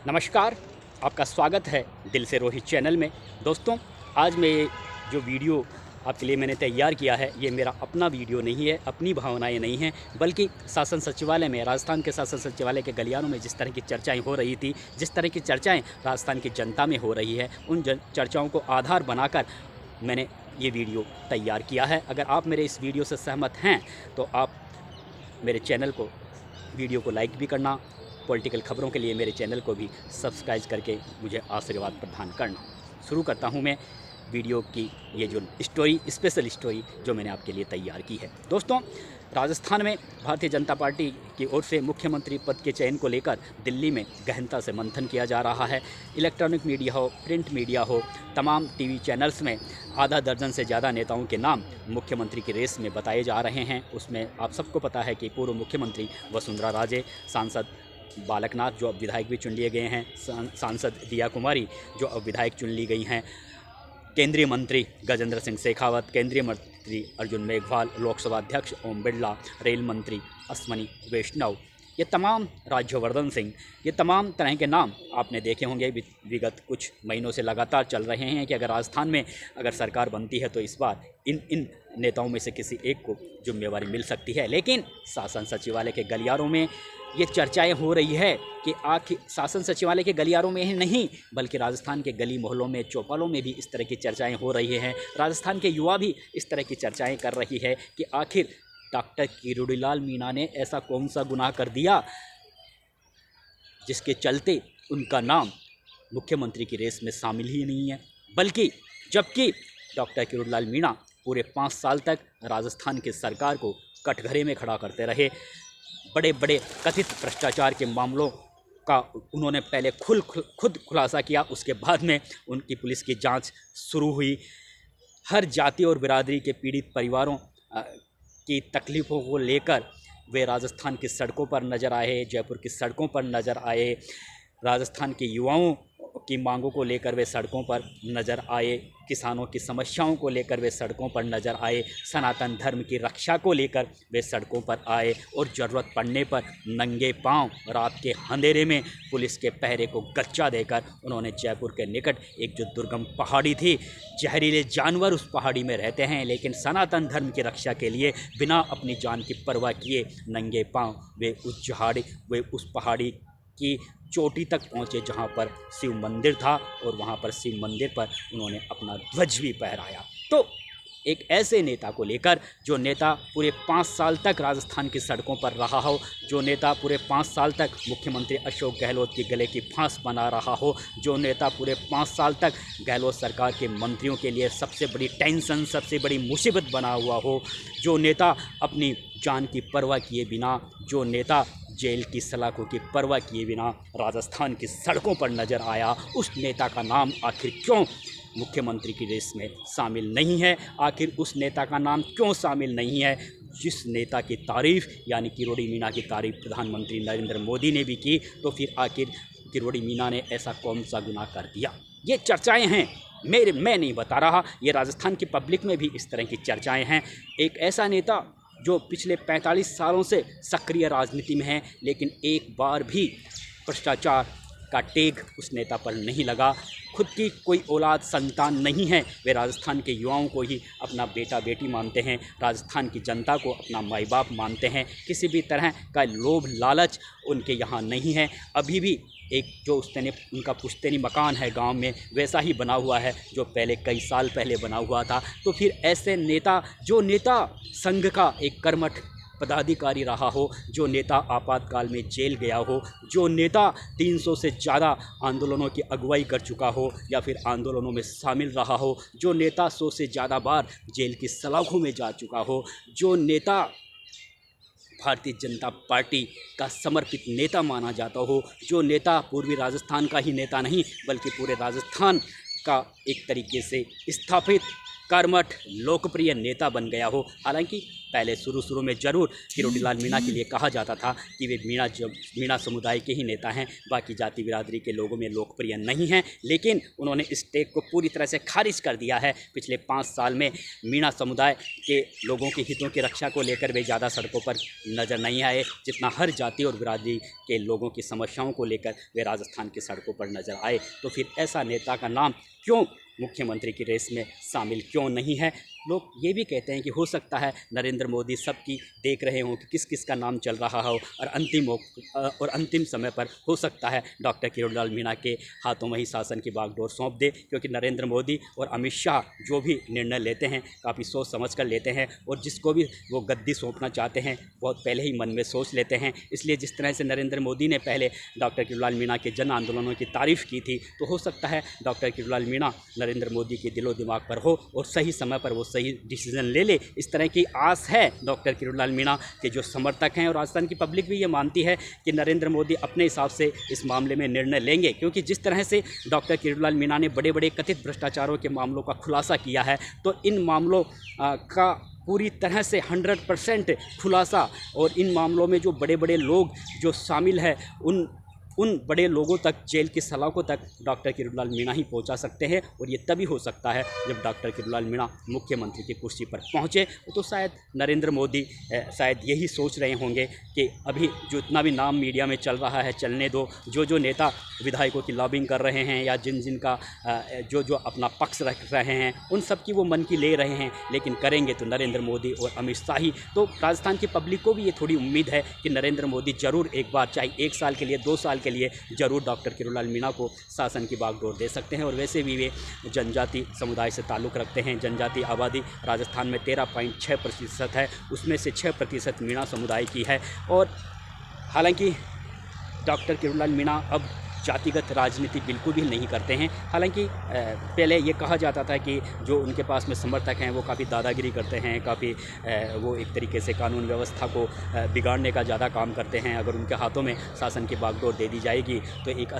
नमस्कार, आपका स्वागत है दिल से रोहित चैनल में। दोस्तों, आज मैं जो वीडियो आपके लिए मैंने तैयार किया है, ये मेरा अपना वीडियो नहीं है, अपनी भावनाएं नहीं हैं, बल्कि शासन सचिवालय में, राजस्थान के शासन सचिवालय के गलियारों में जिस तरह की चर्चाएं हो रही थी, जिस तरह की चर्चाएं राजस्थान की जनता में हो रही है, उन चर्चाओं को आधार बनाकर मैंने ये वीडियो तैयार किया है। अगर आप मेरे इस वीडियो से सहमत हैं तो आप मेरे चैनल को, वीडियो को लाइक भी करना, पॉलिटिकल खबरों के लिए मेरे चैनल को भी सब्सक्राइब करके मुझे आशीर्वाद प्रदान करना। शुरू करता हूं मैं वीडियो की ये जो स्टोरी, स्पेशल स्टोरी जो मैंने आपके लिए तैयार की है। दोस्तों, राजस्थान में भारतीय जनता पार्टी की ओर से मुख्यमंत्री पद के चयन को लेकर दिल्ली में गहनता से मंथन किया जा रहा है। इलेक्ट्रॉनिक मीडिया हो, प्रिंट मीडिया हो, तमाम टीवी चैनल्स में आधा दर्जन से ज़्यादा नेताओं के नाम मुख्यमंत्री की रेस में बताए जा रहे हैं। उसमें आप सबको पता है कि पूर्व मुख्यमंत्री वसुंधरा राजे, सांसद बालकनाथ जो अब विधायक भी चुन लिए गए हैं, सांसद दिया कुमारी जो अब विधायक चुन ली गई हैं, केंद्रीय मंत्री गजेंद्र सिंह शेखावत, केंद्रीय मंत्री अर्जुन मेघवाल, लोकसभा अध्यक्ष ओम बिरला, रेल मंत्री अश्वनी वैष्णव, ये तमाम, राज्यवर्धन सिंह, ये तमाम तरह के नाम आपने देखे होंगे। विगत कुछ महीनों से लगातार चल रहे हैं कि अगर राजस्थान में अगर सरकार बनती है तो इस बार इन नेताओं में से किसी एक को जिम्मेवारी मिल सकती है। लेकिन शासन सचिवालय के गलियारों में ये चर्चाएं हो रही है कि आखिर शासन सचिवालय के गलियारों में ही नहीं, बल्कि राजस्थान के गली मोहल्लों में, चौपालों में भी इस तरह की चर्चाएं हो रही हैं। राजस्थान के युवा भी इस तरह की चर्चाएं कर रही है कि आखिर डॉक्टर किरोड़ीलाल मीणा ने ऐसा कौन सा गुनाह कर दिया जिसके चलते उनका नाम मुख्यमंत्री की रेस में शामिल ही नहीं है। बल्कि जबकि डॉक्टर किरोड़ीलाल मीणा पूरे 5 साल तक राजस्थान की सरकार को कटघरे में खड़ा करते रहे। बड़े बड़े कथित भ्रष्टाचार के मामलों का उन्होंने पहले खुद खुलासा किया, उसके बाद में उनकी पुलिस की जांच शुरू हुई। हर जाति और बिरादरी के पीड़ित परिवारों की तकलीफ़ों को लेकर वे राजस्थान की सड़कों पर नज़र आए, जयपुर की सड़कों पर नज़र आए। राजस्थान के युवाओं की मांगों को लेकर वे सड़कों पर नज़र आए, किसानों की समस्याओं को लेकर वे सड़कों पर नज़र आए, सनातन धर्म की रक्षा को लेकर वे सड़कों पर आए और ज़रूरत पड़ने पर नंगे पांव रात के अंधेरे में पुलिस के पहरे को गच्चा देकर उन्होंने जयपुर के निकट एक जो दुर्गम पहाड़ी थी, जहरीले जानवर उस पहाड़ी में रहते हैं, लेकिन सनातन धर्म की रक्षा के लिए बिना अपनी जान की परवाह किए नंगे पाँव वे उस पहाड़ी की चोटी तक पहुँचे जहाँ पर शिव मंदिर था, और वहाँ पर शिव मंदिर पर उन्होंने अपना ध्वज भी फहराया। तो एक ऐसे नेता को लेकर, जो नेता पूरे 5 साल तक राजस्थान की सड़कों पर रहा हो, जो नेता पूरे 5 साल तक मुख्यमंत्री अशोक गहलोत की गले की फांस बना रहा हो, जो नेता पूरे 5 साल तक गहलोत सरकार के मंत्रियों के लिए सबसे बड़ी टेंशन, सबसे बड़ी मुसीबत बना हुआ हो, जो नेता अपनी जान की परवाह किए बिना, जो नेता जेल की सलाखों की परवाह किए बिना राजस्थान की सड़कों पर नज़र आया, उस नेता का नाम आखिर क्यों मुख्यमंत्री की रेस में शामिल नहीं है? आखिर उस नेता का नाम क्यों शामिल नहीं है जिस नेता की तारीफ़, यानी किरोड़ी मीणा की तारीफ़ प्रधानमंत्री नरेंद्र मोदी ने भी की? तो फिर आखिर किरोड़ी मीणा ने ऐसा कौन सा गुनाह कर दिया? ये चर्चाएं हैं, मैं नहीं बता रहा, ये राजस्थान की पब्लिक में भी इस तरह की चर्चाएं हैं। एक ऐसा नेता जो पिछले 45 सालों से सक्रिय राजनीति में है, लेकिन एक बार भी भ्रष्टाचार का टेग उस नेता पर नहीं लगा। खुद की कोई औलाद, संतान नहीं है, वे राजस्थान के युवाओं को ही अपना बेटा बेटी मानते हैं, राजस्थान की जनता को अपना माई बाप मानते हैं। किसी भी तरह का लोभ लालच उनके यहाँ नहीं है। अभी भी एक जो उनका पुश्तैनी मकान है गांव में, वैसा ही बना हुआ है जो पहले कई साल पहले बना हुआ था। तो फिर ऐसे नेता, जो नेता संघ का एक कर्मठ पदाधिकारी रहा हो, जो नेता आपातकाल में जेल गया हो, जो नेता 300 से ज़्यादा आंदोलनों की अगुवाई कर चुका हो या फिर आंदोलनों में शामिल रहा हो, जो नेता 100 से ज़्यादा बार जेल की सलाखों में जा चुका हो, जो नेता भारतीय जनता पार्टी का समर्पित नेता माना जाता हो, जो नेता पूर्वी राजस्थान का ही नेता नहीं बल्कि पूरे राजस्थान का एक तरीके से स्थापित कर्मठ लोकप्रिय नेता बन गया हो। हालांकि पहले शुरू में ज़रूर किरोड़ीलाल मीणा के लिए कहा जाता था कि वे मीणा समुदाय के ही नेता हैं, बाकी जाति बिरादरी के लोगों में लोकप्रिय नहीं हैं, लेकिन उन्होंने इस टेक को पूरी तरह से खारिज कर दिया है। पिछले 5 साल में मीणा समुदाय के लोगों के हितों की रक्षा को लेकर वे ज़्यादा सड़कों पर नज़र नहीं आए जितना हर जाति और बिरादरी के लोगों की समस्याओं को लेकर वे राजस्थान की सड़कों पर नज़र आए। तो फिर ऐसा नेता का नाम क्यों मुख्यमंत्री की रेस में शामिल क्यों नहीं है? लोग ये भी कहते हैं कि हो सकता है नरेंद्र मोदी सबकी देख रहे हों कि किस किस का नाम चल रहा हो और अंतिम समय पर हो सकता है डॉक्टर किरोड़ीलाल मीणा के हाथों में ही शासन की बागडोर सौंप दे, क्योंकि नरेंद्र मोदी और अमित शाह जो भी निर्णय लेते हैं काफ़ी सोच समझ कर लेते हैं और जिसको भी वो गद्दी सौंपना चाहते हैं बहुत पहले ही मन में सोच लेते हैं। इसलिए जिस तरह से नरेंद्र मोदी ने पहले डॉक्टर किरोड़ीलाल मीणा के जन आंदोलनों की तारीफ़ की थी, तो हो सकता है डॉक्टर किरोड़ीलाल मीणा नरेंद्र मोदी के दिलो दिमाग पर हो और सही समय पर वो सही डिसीजन ले। इस तरह की आस है डॉक्टर किरोड़ीलाल मीणा के जो समर्थक हैं, और राजस्थान की पब्लिक भी ये मानती है कि नरेंद्र मोदी अपने हिसाब से इस मामले में निर्णय लेंगे, क्योंकि जिस तरह से डॉक्टर किरोड़ीलाल मीणा ने बड़े बड़े कथित भ्रष्टाचारों के मामलों का खुलासा किया है, तो इन मामलों का पूरी तरह से 100% खुलासा और इन मामलों में जो बड़े बड़े लोग जो शामिल हैं उन बड़े लोगों तक, जेल की सलाखों तक डॉक्टर किरोड़ीलाल मीणा ही पहुंचा सकते हैं। और ये तभी हो सकता है जब डॉक्टर किरोड़ीलाल मीणा मुख्यमंत्री की कुर्सी पर पहुंचे। तो शायद नरेंद्र मोदी शायद यही सोच रहे होंगे कि अभी जो इतना भी नाम मीडिया में चल रहा है चलने दो, जो नेता विधायकों की लॉबिंग कर रहे हैं या जिनका जो अपना पक्ष रख रहे हैं उन सब की वो मन की ले रहे हैं, लेकिन करेंगे तो नरेंद्र मोदी और अमित शाह ही। तो राजस्थान की पब्लिक को भी ये थोड़ी उम्मीद है कि नरेंद्र मोदी ज़रूर एक बार, चाहे 1 साल के लिए 2 साल के लिए, जरूर डॉक्टर किरोड़ीलाल मीणा को शासन की बागडोर दे सकते हैं। और वैसे भी वे जनजाति समुदाय से ताल्लुक़ रखते हैं। जनजाति आबादी राजस्थान में 13.6% है, उसमें से 6% मीणा समुदाय की है। और हालांकि डॉक्टर किरोड़ीलाल मीणा अब जातिगत राजनीति बिल्कुल भी नहीं करते हैं। हालांकि पहले ये कहा जाता था कि जो उनके पास में समर्थक हैं वो काफ़ी दादागिरी करते हैं, काफ़ी वो एक तरीके से कानून व्यवस्था को बिगाड़ने का ज़्यादा काम करते हैं। अगर उनके हाथों में शासन की बागडोर दे दी जाएगी तो एक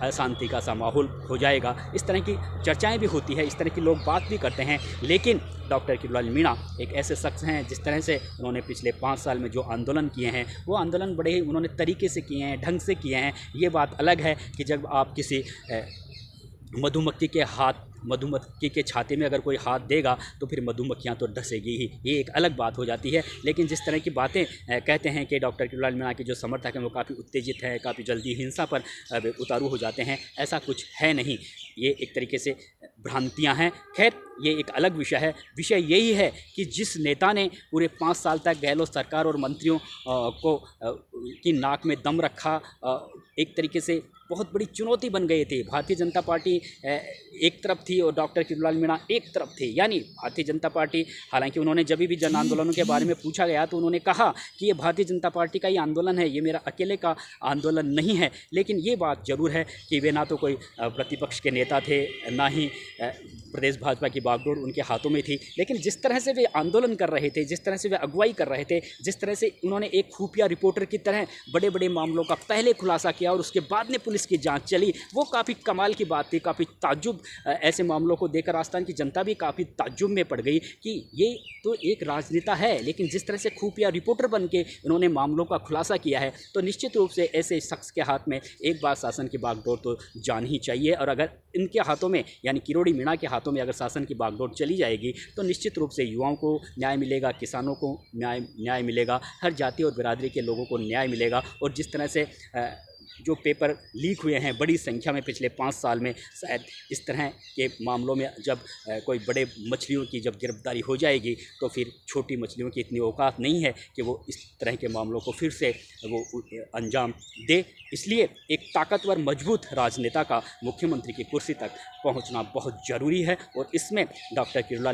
अशांति का सा माहौल हो जाएगा। इस तरह की चर्चाएँ भी होती है, इस तरह के लोग बात भी करते हैं। लेकिन डॉक्टर किरोड़ीलाल मीणा एक ऐसे शख्स हैं जिस तरह से उन्होंने पिछले 5 साल में जो आंदोलन किए हैं वो आंदोलन बड़े ही उन्होंने तरीके से किए हैं, ढंग से किए हैं। ये बात अलग है कि जब आप किसी मधुमक्खी के छाते में अगर कोई हाथ देगा तो फिर मधुमक्खियाँ तो डसेगी ही, ये एक अलग बात हो जाती है। लेकिन जिस तरह की बातें कहते हैं कि डॉक्टर किरोड़ीलाल मीणा के जो समर्थक हैं वो काफ़ी उत्तेजित हैं, काफ़ी जल्दी हिंसा पर उतारू हो जाते हैं, ऐसा कुछ है नहीं। ये एक तरीके से भ्रांतियां हैं। खैर ये एक अलग विषय है। विषय यही है कि जिस नेता ने पूरे 5 साल तक गहलोत सरकार और मंत्रियों की नाक में दम रखा, एक तरीके से बहुत बड़ी चुनौती बन गए थे। भारतीय जनता पार्टी एक तरफ थी और डॉक्टर किरोड़ीलाल मीणा एक तरफ थे। यानी भारतीय जनता पार्टी, हालांकि उन्होंने जब भी जन आंदोलनों के बारे में पूछा गया तो उन्होंने कहा कि ये भारतीय जनता पार्टी का ही आंदोलन है, ये मेरा अकेले का आंदोलन नहीं है। लेकिन ये बात ज़रूर है कि वे ना तो कोई प्रतिपक्ष के नेता थे, ना ही प्रदेश भाजपा की बागडोर उनके हाथों में थी। लेकिन जिस तरह से वे आंदोलन कर रहे थे, जिस तरह से वे अगुवाई कर रहे थे, जिस तरह से उन्होंने एक खुफिया रिपोर्टर की तरह बड़े बड़े मामलों का पहले खुलासा किया और उसके बाद में पुलिस की जांच चली, वो काफ़ी कमाल की बात थी। काफ़ी ताज्जुब, ऐसे मामलों को देखकर राजस्थान की जनता भी काफ़ी ताज्जुब में पड़ गई कि ये तो एक राजनेता है, लेकिन जिस तरह से खुफिया रिपोर्टर बन के उन्होंने मामलों का खुलासा किया है, तो निश्चित रूप से ऐसे शख्स के हाथ में एक बार शासन की बागडोर तो जानी ही चाहिए। और अगर इनके हाथों में, यानी किरोड़ी मीणा के हाथों में अगर शासन की बागडोर चली जाएगी तो निश्चित रूप से युवाओं को न्याय मिलेगा, किसानों को न्याय मिलेगा, हर जाति और बिरादरी के लोगों को न्याय मिलेगा। और जिस तरह से जो पेपर लीक हुए हैं बड़ी संख्या में पिछले 5 साल में, शायद इस तरह के मामलों में जब कोई बड़े मछलियों की जब गिरफ्तारी हो जाएगी तो फिर छोटी मछलियों की इतनी औकात नहीं है कि वो इस तरह के मामलों को फिर से वो अंजाम दे। इसलिए एक ताकतवर मजबूत राजनेता का मुख्यमंत्री की कुर्सी तक पहुंचना बहुत ज़रूरी है और इसमें डॉक्टर किरोड़ीलाल